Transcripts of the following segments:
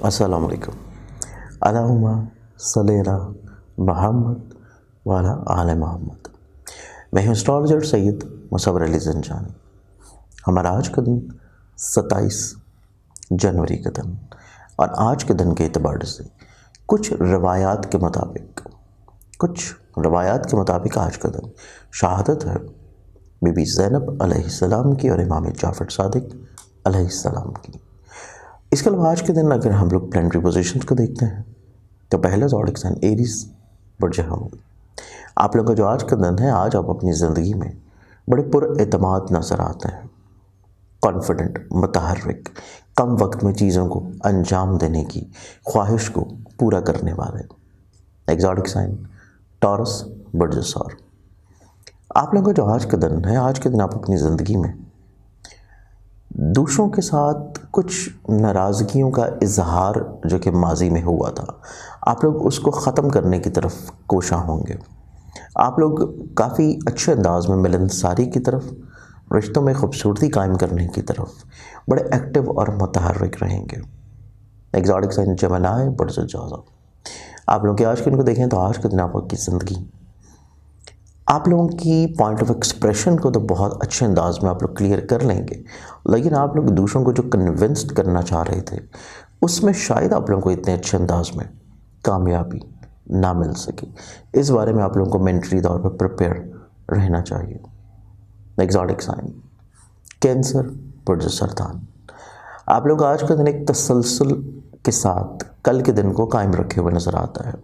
अस्सलाम वालेकुम। अल्लाहुम्मा सल्ली अला मुहम्मद व अला आले मोहम्मद। मैं हूँ एस्ट्रोलॉजर सैयद मुसव्वर अली ज़ंजानी। हमारा आज का दिन 27 जनवरी का दिन, और आज के दिन के एतबार से कुछ रवायात के मुताबिक आज का दिन शहादत है बीबी ज़ैनब अलैहिस्सलाम की और इमाम जाफ़र सादिक अलैहिस्सलाम की। इसके अलावा आज के दिन अगर हम लोग प्लैनेटरी पोजीशंस को देखते हैं तो पहला ज़ोडिक साइन एरीज बुर्ज हमल। आप लोगों का जो आज का दिन है, आज आप अपनी ज़िंदगी में बड़े पुरएतमाद नज़र आते हैं, कॉन्फिडेंट, मुतहर्रिक, कम वक्त में चीज़ों को अंजाम देने की ख्वाहिश को पूरा करने वाले। एक्सोटिक साइन टॉरस बुर्ज सौर। आप लोगों का जो आज का दिन है, आज के दिन आप अपनी ज़िंदगी में दूसरों के साथ कुछ नाराज़गियों का इजहार जो कि माजी में हुआ था, आप लोग उसको ख़त्म करने की तरफ कोशा होंगे। आप लोग काफ़ी अच्छे अंदाज में मिलनसारी की तरफ, रिश्तों में खूबसूरती कायम करने की तरफ बड़े एक्टिव और मुतहर्रिक रहेंगे। एक्सोटिक साइन जेमिनी बुर्ज जौज़ा। आप लोग के आज के दिन को देखें तो आज के दिन आपकी ज़िंदगी, आप लोगों की पॉइंट ऑफ एक्सप्रेशन को तो बहुत अच्छे अंदाज में आप लोग क्लियर कर लेंगे, लेकिन आप लोग दूसरों को जो कन्विंस्ड करना चाह रहे थे उसमें शायद आप लोगों को इतने अच्छे अंदाज में कामयाबी ना मिल सके। इस बारे में आप लोगों को मेंटली तौर पर प्रिपेयर रहना चाहिए। एक्सोटिक साइन कैंसर बुर्ज सरतान। आप लोग आज का दिन एक तसलसल के साथ कल के दिन को कायम रखे हुए नज़र आता है।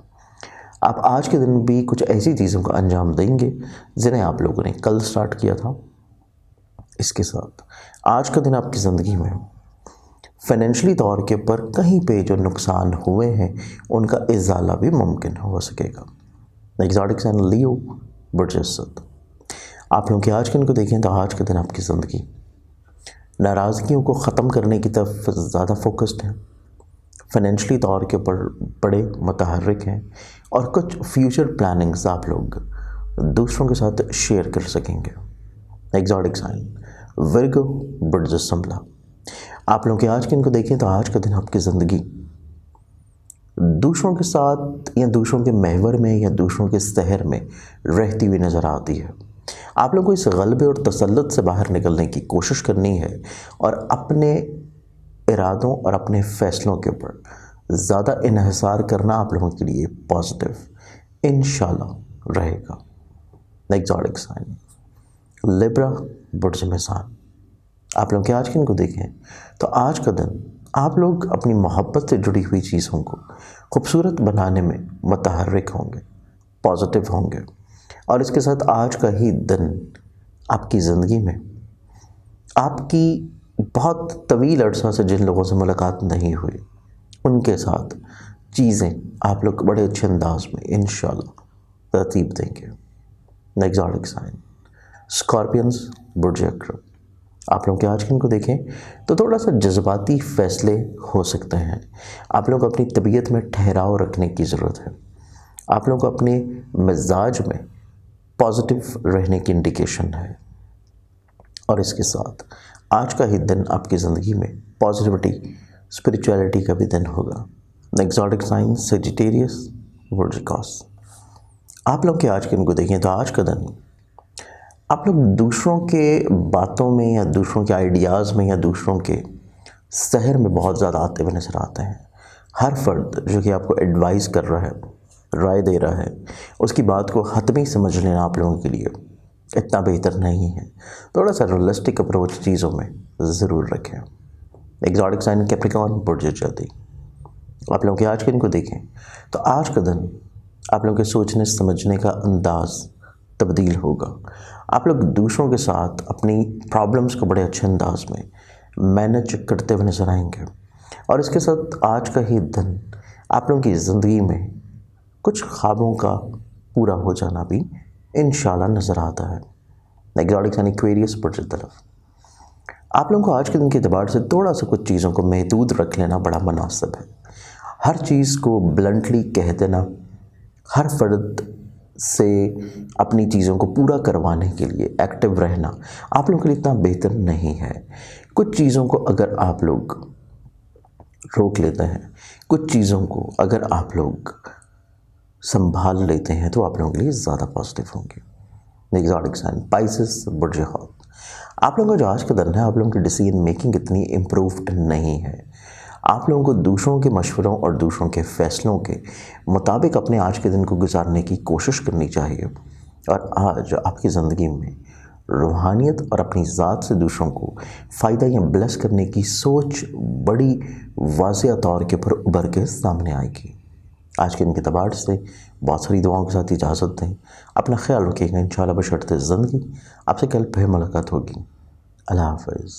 आप आज के दिन भी कुछ ऐसी चीज़ों का अंजाम देंगे जिन्हें आप लोगों ने कल स्टार्ट किया था। इसके साथ आज का दिन आपकी ज़िंदगी में फाइनेंशियली तौर के ऊपर कहीं पे जो नुकसान हुए हैं उनका इजाला भी मुमकिन हो सकेगा। एक्सोटिक साइन लियो बुर्ज असद। आप लोगों के आज के दिन को देखें तो आज के दिन आपकी ज़िंदगी नाराज़गियों को ख़त्म करने की तरफ ज़्यादा फोकस्ड है, फाइनेंशियली तौर के ऊपर बड़े मुतहर्रिक हैं, और कुछ फ्यूचर प्लानिंग्स आप लोग दूसरों के साथ शेयर कर सकेंगे। एक्सोटिक साइन विर्गो बुर्ज संभला। आप लोग के आज के दिन को देखें तो आज का दिन आपकी ज़िंदगी दूसरों के साथ या दूसरों के महवर में या दूसरों के शहर में रहती हुई नज़र आती है। आप लोग को इस गलबे और तसल्लुत से बाहर निकलने की कोशिश करनी है और अपने इरादों और अपने फ़ैसलों के ऊपर ज़्यादा इन्हिसार करना आप लोगों के लिए पॉजिटिव इंशाल्लाह रहेगा। एक्सोटिक साइन लिब्रा बुर्ज मेज़ान। आप लोग के आज के दिन को देखें तो आज का दिन आप लोग अपनी मोहब्बत से जुड़ी हुई चीज़ों को खूबसूरत बनाने में मुतहर्रिक होंगे, पॉजिटिव होंगे, और इसके साथ आज का ही दिन आपकी ज़िंदगी में आपकी बहुत तवील अरसा से जिन लोगों से मुलाकात नहीं हुई उनके साथ चीज़ें आप लोग बड़े अच्छे अंदाज में इंशाल्लाह तरतीब देंगे। एक्सोटिक साइन स्कॉर्पियंस बुर्ज अक़रब। आप लोग के आज के दिन को देखें तो थोड़ा सा जज्बाती फ़ैसले हो सकते हैं। आप लोग अपनी तबीयत में ठहराव रखने की ज़रूरत है। आप लोग अपने मिजाज में पॉजिटिव रहने की इंडिकेशन है, और इसके साथ आज का ही दिन आपकी ज़िंदगी में पॉजिटिविटी, स्पिरिचुअलिटी का भी दिन होगा। एक्सोटिक साइन सेजिटेरियस बुर्ज कॉस। आप लोग के आज के दिन को देखें तो आज का दिन आप लोग दूसरों के बातों में या दूसरों के आइडियाज़ में या दूसरों के शहर में बहुत ज़्यादा आते हुए नज़र आते हैं। हर फर्द जो कि आपको एडवाइस कर रहा है, राय दे रहा है, उसकी बात को हतमी समझ लेना आप लोगों के लिए इतना बेहतर नहीं है। थोड़ा सा रियलिस्टिक अप्रोच चीज़ों में ज़रूर रखें। एक्सोटिक साइन कैप्रिकॉर्न बुर्ज जदी। आप लोगों के आज के दिन को देखें तो आज का दिन आप लोगों के सोचने समझने का अंदाज़ तब्दील होगा। आप लोग दूसरों के साथ अपनी प्रॉब्लम्स को बड़े अच्छे अंदाज में मैनेज करते हुए नजर आएंगे, और इसके साथ आज का ही दिन आप लोगों की ज़िंदगी में कुछ ख्वाबों का पूरा हो जाना भी इंशाल्लाह नज़र आता है। एक्सोटिक साइन एक्वेरियस बुर्ज तरफ। आप लोगों को आज के दिन के एतबार से थोड़ा सा कुछ चीज़ों को महदूद रख लेना बड़ा मुनासिब है। हर चीज़ को ब्लंटली कह देना, हर फर्द से अपनी चीज़ों को पूरा करवाने के लिए एक्टिव रहना आप लोगों के लिए इतना बेहतर नहीं है। कुछ चीज़ों को अगर आप लोग रोक लेते हैं, कुछ चीज़ों को अगर आप लोग संभाल लेते हैं तो आप लोगों के लिए ज़्यादा पॉजिटिव होंगे। एग्जॉटिक साइन पाइसेस बुर्ज हौत, आप लोगों का जो आज का दिन है, आप लोगों की डिसीजन मेकिंग इतनी इम्प्रूव्ड नहीं है। आप लोगों को दूसरों के मशवरों और दूसरों के फ़ैसलों के मुताबिक अपने आज के दिन को गुजारने की कोशिश करनी चाहिए। और आज आपकी ज़िंदगी में रूहानियत और अपनी ज़ात से दूसरों को फ़ायदा या ब्लेस करने की सोच बड़ी वाज़ेह तौर के ऊपर उभर के सामने आएगी। आज के दिन के तबाड़ से बहुत सारी दुआओं के साथ इजाज़त दें। अपना ख्याल रखिएगा। इंशाअल्लाह बशर्ते ज़िंदगी। आपसे कल फिर मुलाकात होगी। अल्लाह हाफ़िज़।